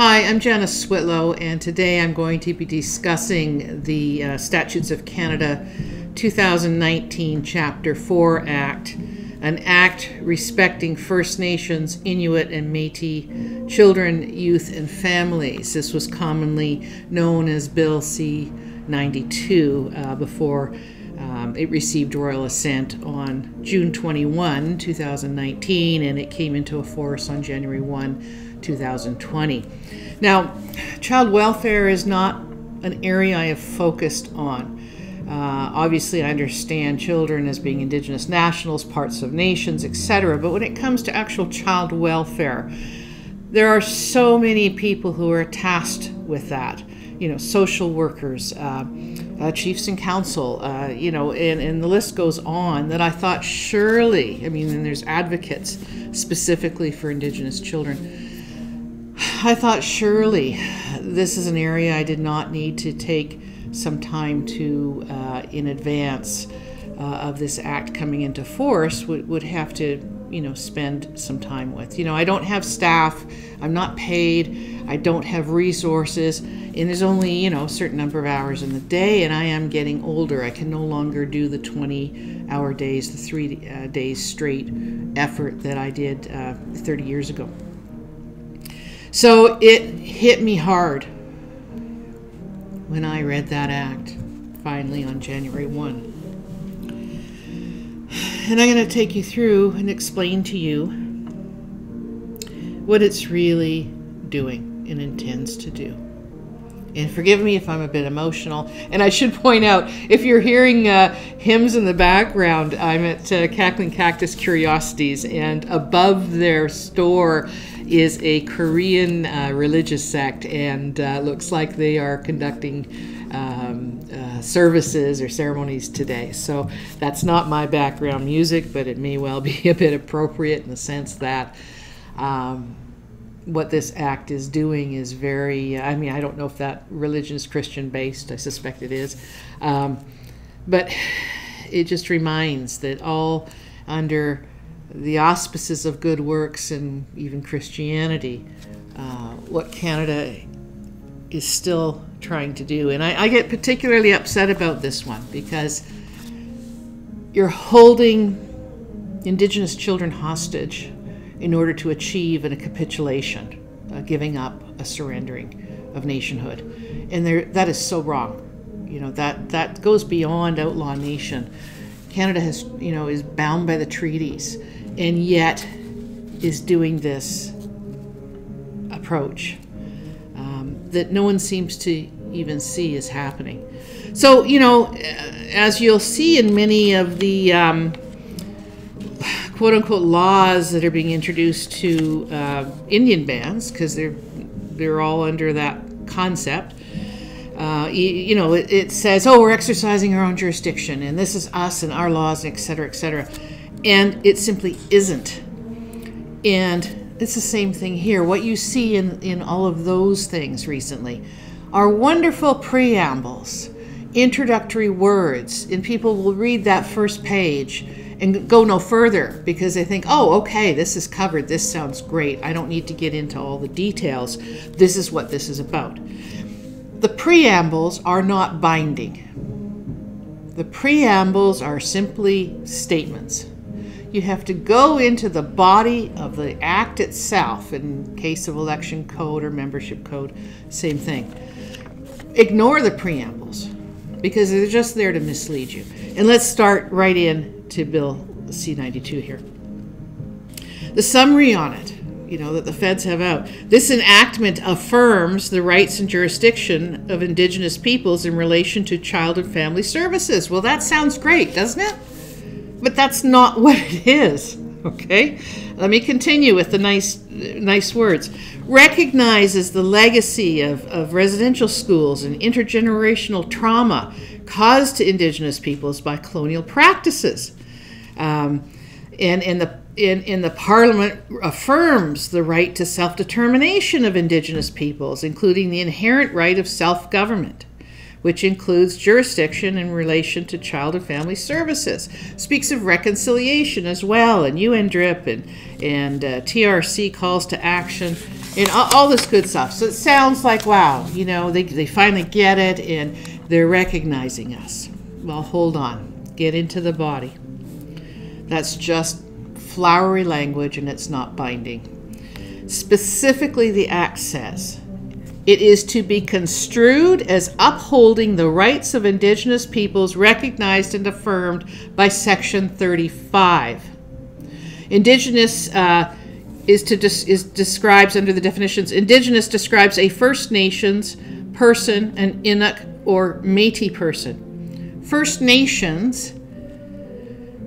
Hi, I'm Janice Switlo, and today I'm going to be discussing the Statutes of Canada 2019 Chapter 4 Act, an act respecting First Nations, Inuit, and Métis children, youth, and families. This was commonly known as Bill C-92 before it received royal assent on June 21, 2019, and it came into force on January 1, 2020. Now, child welfare is not an area I have focused on. Obviously, I understand children as being Indigenous nationals, parts of nations, etc. But when it comes to actual child welfare, there are so many people who are tasked with that. You know, social workers, chiefs and council, and the list goes on, that I thought surely, and there's advocates specifically for Indigenous children. I thought surely this is an area I did not need to take some time to, in advance of this act coming into force, would have to, spend some time with. I don't have staff, I'm not paid, I don't have resources, and there's only, a certain number of hours in the day, and I am getting older. I can no longer do the 20-hour days, the 3 days straight effort that I did 30 years ago. So it hit me hard when I read that act, finally on January 1. And I'm going to take you through and explain to you what it's really doing and intends to do. And forgive me if I'm a bit emotional. And I should point out, if you're hearing hymns in the background, I'm at Cackling Cactus Curiosities, and above their store is a Korean religious sect, and looks like they are conducting services or ceremonies today. So that's not my background music, but it may well be a bit appropriate in the sense that what this act is doing is very, I don't know if that religion is Christian based, I suspect it is, but it just reminds that all under the auspices of good works and even Christianity, what Canada is still trying to do. And I get particularly upset about this one because you're holding Indigenous children hostage in order to achieve a capitulation, giving up, a surrendering of nationhood. And that is so wrong. That goes beyond outlaw nation. Canada has, is bound by the treaties, and yet is doing this approach that no one seems to even see is happening. So, as you'll see in many of the quote-unquote laws that are being introduced to Indian bands, because they're all under that concept, it says, oh, we're exercising our own jurisdiction, and this is us and our laws, et cetera, et cetera. And it simply isn't. And it's the same thing here. What you see in all of those things recently are wonderful preambles, introductory words, and people will read that first page and go no further because they think, oh, okay, this is covered. This sounds great. I don't need to get into all the details. This is what this is about. The preambles are not binding. The preambles are simply statements. You have to go into the body of the act itself. In case of election code or membership code, same thing. Ignore the preambles because they're just there to mislead you. And let's start right in to Bill C-92 here. The summary on it, that the feds have out. This enactment affirms the rights and jurisdiction of Indigenous peoples in relation to child and family services. Well, that sounds great, doesn't it? But that's not what it is, okay? Let me continue with the nice words. Recognizes the legacy of residential schools and intergenerational trauma caused to Indigenous peoples by colonial practices. And the Parliament affirms the right to self-determination of Indigenous peoples, including the inherent right of self-government, which includes jurisdiction in relation to child and family services. Speaks of reconciliation as well, and UNDRIP and TRC calls to action, and all this good stuff. So it sounds like, wow, you know, they finally get it and they're recognizing us. Well, hold on. Get into the body. That's just flowery language and it's not binding. Specifically, the Act says, it is to be construed as upholding the rights of Indigenous peoples recognized and affirmed by Section 35. Indigenous describes, under the definitions, Indigenous describes a First Nations person, an Inuk or Métis person. First Nations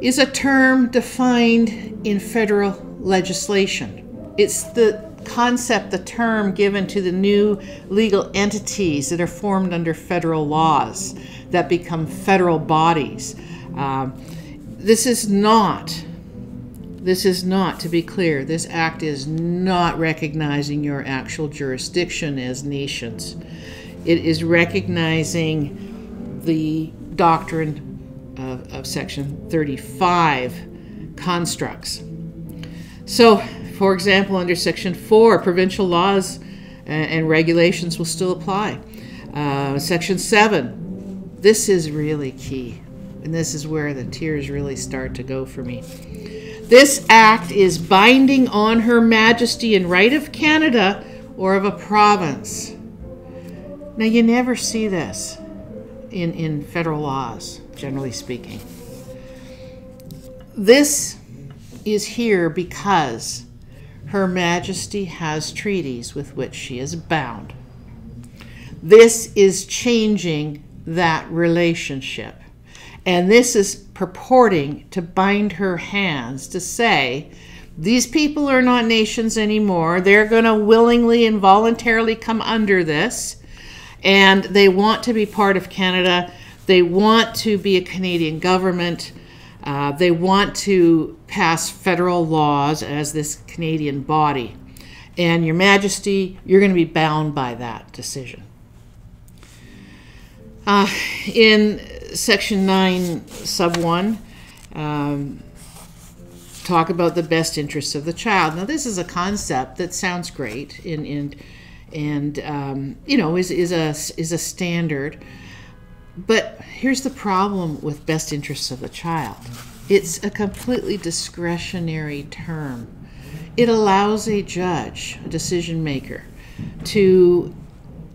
is a term defined in federal legislation. It's the concept, the term given to the new legal entities that are formed under federal laws that become federal bodies. This is not, to be clear, this act is not recognizing your actual jurisdiction as nations. It is recognizing the doctrine of Section 35 constructs. So, for example, under Section 4, provincial laws and regulations will still apply. Section 7, this is really key, and this is where the tears really start to go for me. This act is binding on Her Majesty in right of Canada or of a province. Now, you never see this in federal laws, generally speaking. This is here because Her Majesty has treaties with which she is bound. This is changing that relationship. And this is purporting to bind her hands to say, these people are not nations anymore. They're going to willingly and voluntarily come under this. And they want to be part of Canada. They want to be a Canadian government. They want to pass federal laws as this Canadian body. And Your Majesty, you're going to be bound by that decision. In Section 9, Sub 1, talk about the best interests of the child. Now, this is a concept that sounds great and you know, is a standard. But here's the problem with best interests of the child. It's a completely discretionary term. It allows a judge, a decision maker, to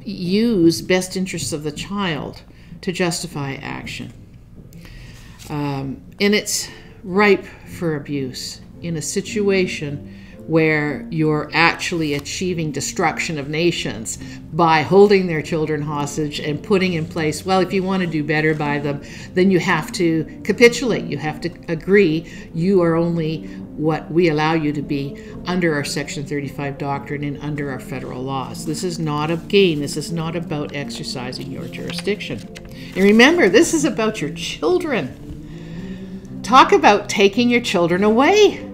use best interests of the child to justify action. And it's ripe for abuse in a situation where you're actually achieving destruction of nations by holding their children hostage and putting in place, well, if you want to do better by them, then you have to capitulate. You have to agree you are only what we allow you to be under our Section 35 doctrine and under our federal laws. This is not a game. This is not about exercising your jurisdiction. And remember, this is about your children. Talk about taking your children away.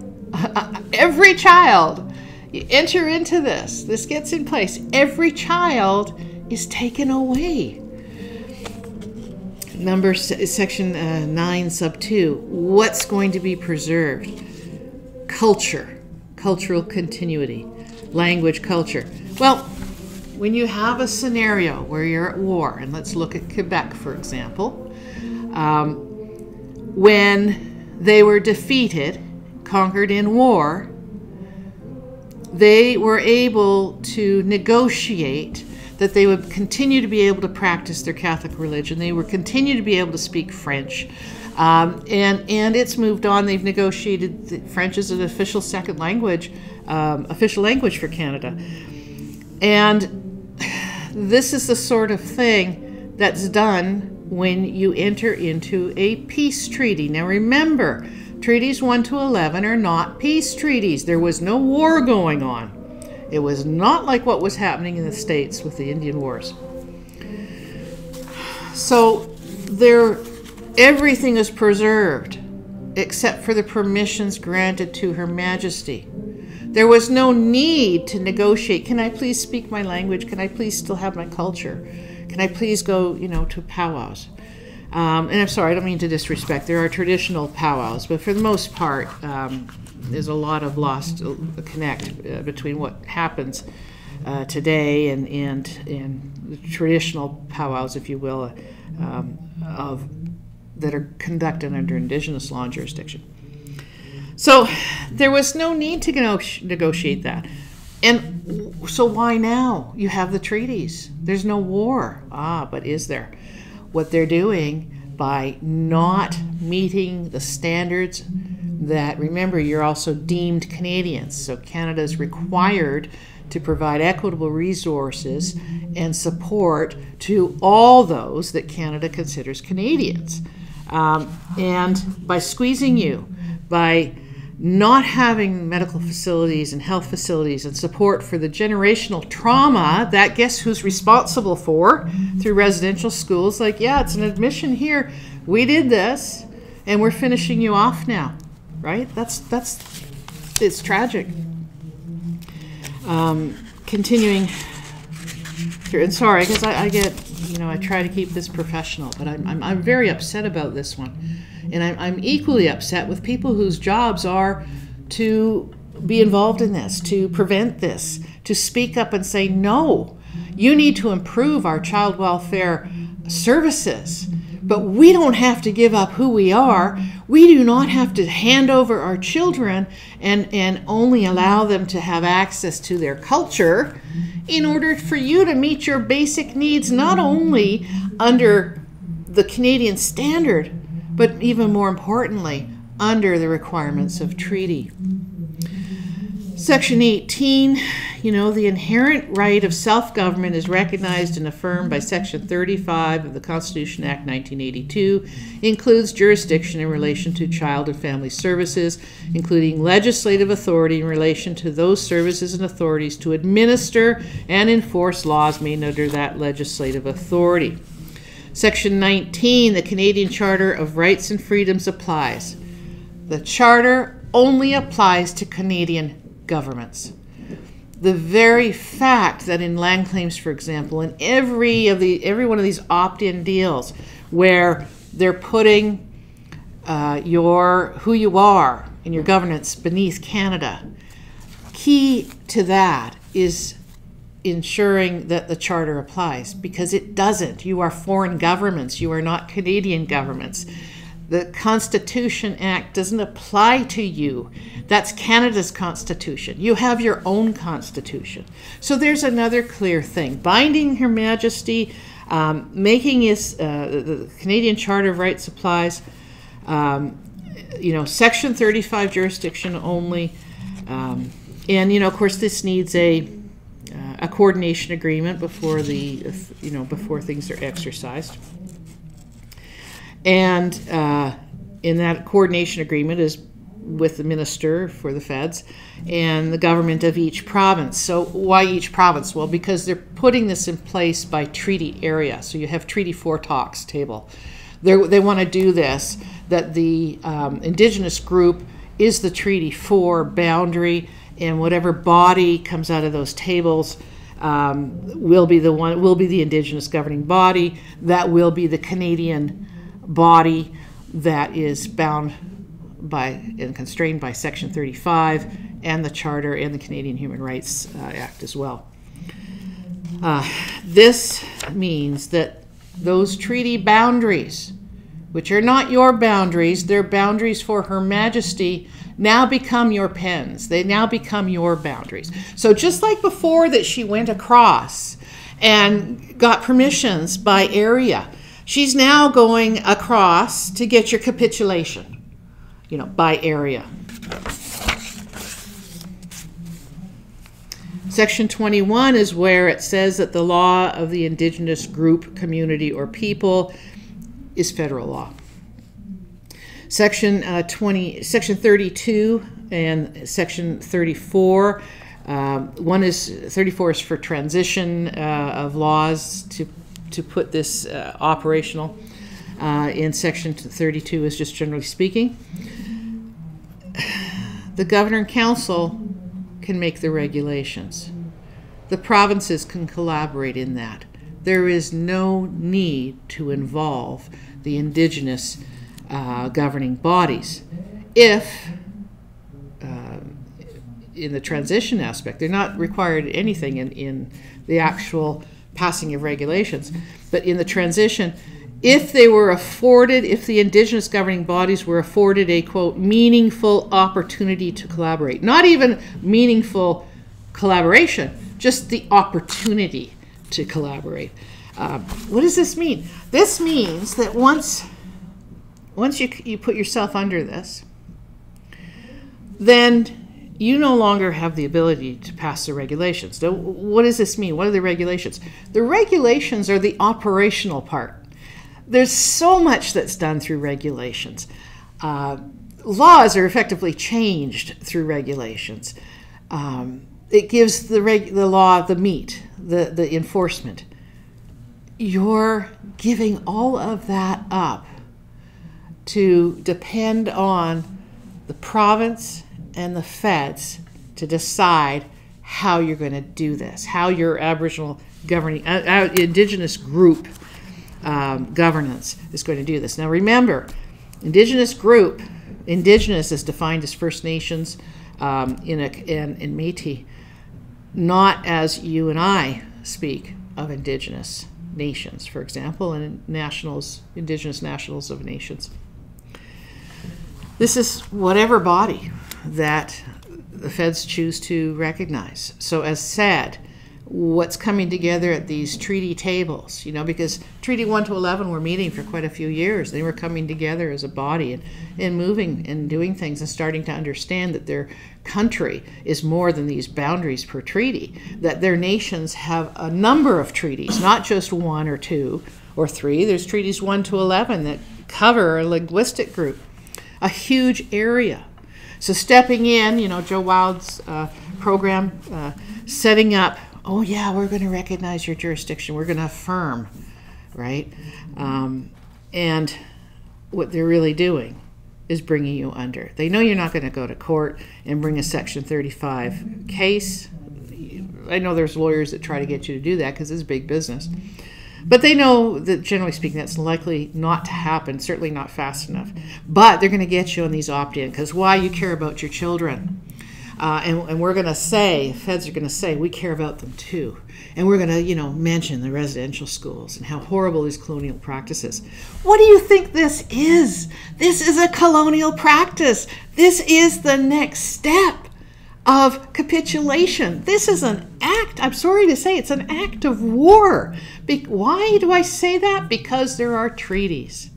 Every child, you enter into this gets in place. Every child is taken away. Section 9, Sub 2, what's going to be preserved? Culture, cultural continuity, language, culture. Well, when you have a scenario where you're at war, and let's look at Quebec, for example, when they were defeated, conquered in war, they were able to negotiate that they would continue to be able to practice their Catholic religion. They would continue to be able to speak French. And it's moved on. They've negotiated French as an official second language, official language for Canada. And this is the sort of thing that's done when you enter into a peace treaty. Now remember, Treaties 1 to 11 are not peace treaties. There was no war going on. It was not like what was happening in the States with the Indian Wars. So everything is preserved except for the permissions granted to Her Majesty. There was no need to negotiate. Can I please speak my language? Can I please still have my culture? Can I please go, to powwows? And I'm sorry, I don't mean to disrespect. There are traditional powwows, but for the most part, there's a lot of lost connect between what happens today, and traditional powwows, if you will, that are conducted under Indigenous law and jurisdiction. So there was no need to negotiate that. And so why now? You have the treaties. There's no war. But is there? What they're doing by not meeting the standards that, remember, you're also deemed Canadians. So Canada is required to provide equitable resources and support to all those that Canada considers Canadians. And by squeezing you, by not having medical facilities and health facilities and support for the generational trauma that, guess who's responsible for through residential schools? Like, yeah, it's an admission here. We did this, and we're finishing you off now, right? It's tragic. Continuing through, and sorry, because I get, I try to keep this professional, but I'm very upset about this one. And I'm equally upset with people whose jobs are to be involved in this, to prevent this, to speak up and say, no, you need to improve our child welfare services. But we don't have to give up who we are. We do not have to hand over our children and only allow them to have access to their culture in order for you to meet your basic needs, not only under the Canadian standard, but even more importantly, under the requirements of treaty. Section 18, the inherent right of self-government is recognized and affirmed by Section 35 of the Constitution Act 1982, includes jurisdiction in relation to child and family services, including legislative authority in relation to those services and authorities to administer and enforce laws made under that legislative authority. Section 19, the Canadian Charter of Rights and Freedoms applies. The Charter only applies to Canadian governments. The very fact that in land claims, for example, in every one of these opt-in deals where they're putting who you are and your governance beneath Canada, key to that is ensuring that the Charter applies, because it doesn't. You are foreign governments. You are not Canadian governments. The Constitution Act doesn't apply to you. That's Canada's Constitution. You have your own Constitution. So there's another clear thing. Binding Her Majesty, making the Canadian Charter of Rights applies, Section 35 jurisdiction only, and of course this needs a coordination agreement before before things are exercised. And in that coordination agreement is with the minister for the feds and the government of each province. So why each province? Well, because they're putting this in place by treaty area. So you have Treaty 4 talks table. They want to do this, that the Indigenous group is the Treaty 4 boundary, and whatever body comes out of those tables will be the Indigenous governing body. That will be the Canadian body that is bound by and constrained by Section 35 and the Charter and the Canadian Human Rights Act as well. This means that those treaty boundaries, which are not your boundaries, they're boundaries for Her Majesty, now become your pens. They now become your boundaries. So just like before that she went across and got permissions by area, she's now going across to get your capitulation, by area. Section 21 is where it says that the law of the Indigenous group, community, or people is federal law. Section 32 and Section 34. 34 is for transition of laws to put this operational. In Section 32 is just generally speaking. The Governor and Council can make the regulations. The provinces can collaborate in that. There is no need to involve the Indigenous governing bodies if in the transition aspect. They're not required anything in the actual passing of regulations. But in the transition, if the Indigenous governing bodies were afforded a, quote, meaningful opportunity to collaborate, not even meaningful collaboration, just the opportunity to collaborate. What does this mean? This means that once you put yourself under this, then you no longer have the ability to pass the regulations. Now, what does this mean? What are the regulations? The regulations are the operational part. There's so much that's done through regulations. Laws are effectively changed through regulations. It gives the law the meat, the enforcement. You're giving all of that up to depend on the province and the feds to decide how you're going to do this, how your Aboriginal governing, Indigenous group governance is going to do this. Now remember, Indigenous group, Indigenous is defined as First Nations in Métis, not as you and I speak of Indigenous nations, for example, and nationals, Indigenous nationals of nations. This is whatever body that the feds choose to recognize. So as said, what's coming together at these treaty tables, because Treaty 1 to 11 were meeting for quite a few years. They were coming together as a body and moving and doing things and starting to understand that their country is more than these boundaries per treaty, that their nations have a number of treaties, not just 1 or 2 or 3. There's treaties 1 to 11 that cover a linguistic group, a huge area. So stepping in, Joe Wild's program, setting up, oh yeah, we're going to recognize your jurisdiction. We're going to affirm, right? And what they're really doing is bringing you under. They know you're not going to go to court and bring a Section 35 case. I know there's lawyers that try to get you to do that because it's big business. But they know that, generally speaking, that's likely not to happen, certainly not fast enough. But they're going to get you on these opt-in because why? You care about your children. And we're going to say, feds are going to say, we care about them too. And we're going to, mention the residential schools and how horrible these colonial practices. What do you think this is? This is a colonial practice. This is the next step of capitulation. This is an act, I'm sorry to say, it's an act of war. Why do I say that? Because there are treaties.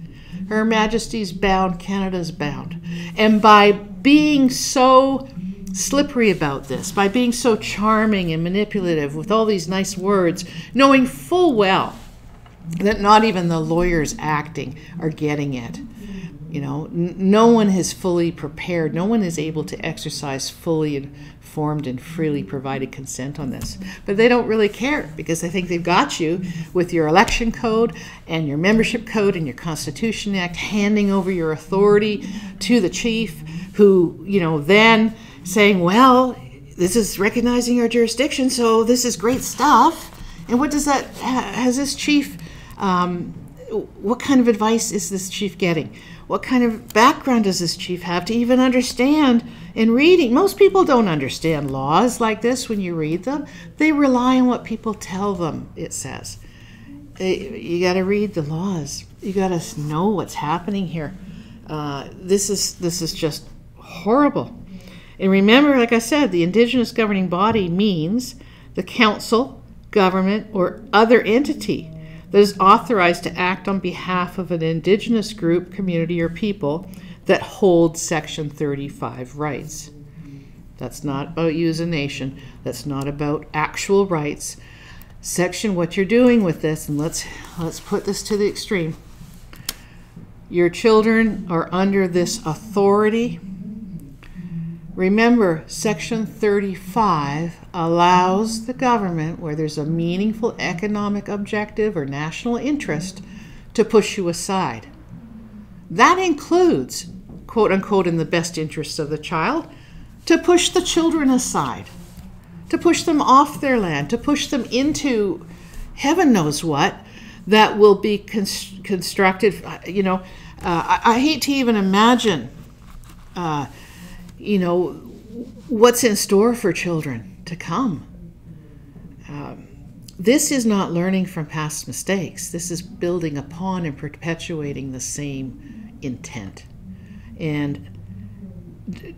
Her Majesty's bound, Canada's bound. And by being so slippery about this, by being so charming and manipulative with all these nice words, knowing full well that not even the lawyers acting are getting it. No one is fully prepared. No one is able to exercise fully informed and freely provided consent on this. But they don't really care because they think they've got you with your election code and your membership code and your Constitution Act, handing over your authority to the chief who, then saying, well, this is recognizing our jurisdiction, so this is great stuff. And what does that, has this chief, what kind of advice is this chief getting? What kind of background does this chief have to even understand in reading? Most people don't understand laws like this when you read them. They rely on what people tell them, it says. You got to read the laws. You got to know what's happening here. This is just horrible. And remember, like I said, the Indigenous governing body means the council, government, or other entity that is authorized to act on behalf of an Indigenous group, community, or people that hold Section 35 rights. That's not about you as a nation. That's not about actual rights. What you're doing with this, and let's put this to the extreme. Your children are under this authority. Remember, Section 35 allows the government, where there's a meaningful economic objective or national interest, to push you aside. That includes, quote unquote, in the best interests of the child, to push the children aside, to push them off their land, to push them into heaven knows what that will be constructed. I hate to even imagine what's in store for children to come. This is not learning from past mistakes. This is building upon and perpetuating the same intent. And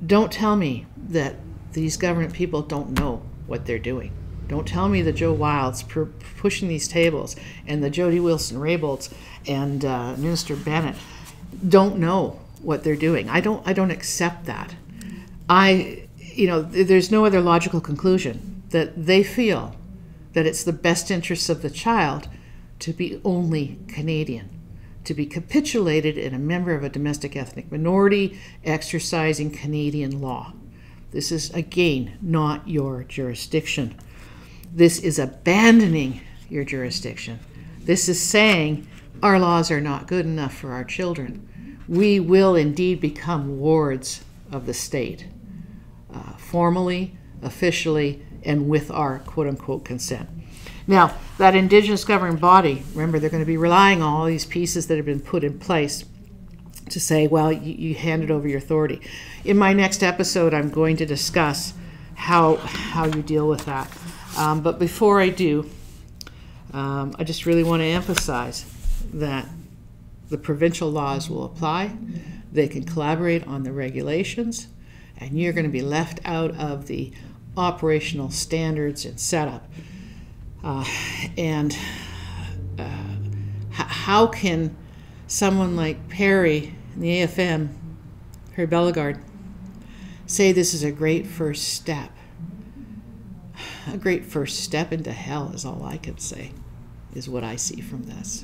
don't tell me that these government people don't know what they're doing. Don't tell me that Joe Wild's pushing these tables and the Jody Wilson-Raybould's and Minister Bennett don't know what they're doing. I don't accept that. There's no other logical conclusion that they feel that it's the best interests of the child to be only Canadian, to be capitulated and a member of a domestic ethnic minority exercising Canadian law. This is, again, not your jurisdiction. This is abandoning your jurisdiction. This is saying our laws are not good enough for our children. We will indeed become wards of the state, formally, officially, and with our quote-unquote consent. Now, that Indigenous governing body, remember, they're going to be relying on all these pieces that have been put in place to say, well, you handed over your authority. In my next episode, I'm going to discuss how you deal with that. But before I do, I just really want to emphasize that the provincial laws will apply. They can collaborate on the regulations, and you're going to be left out of the operational standards and setup. How can someone like Perry in the AFM, Perry Bellegarde, say this is a great first step? A great first step into hell is all I can say, is what I see from this.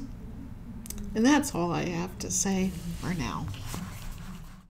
And that's all I have to say for now.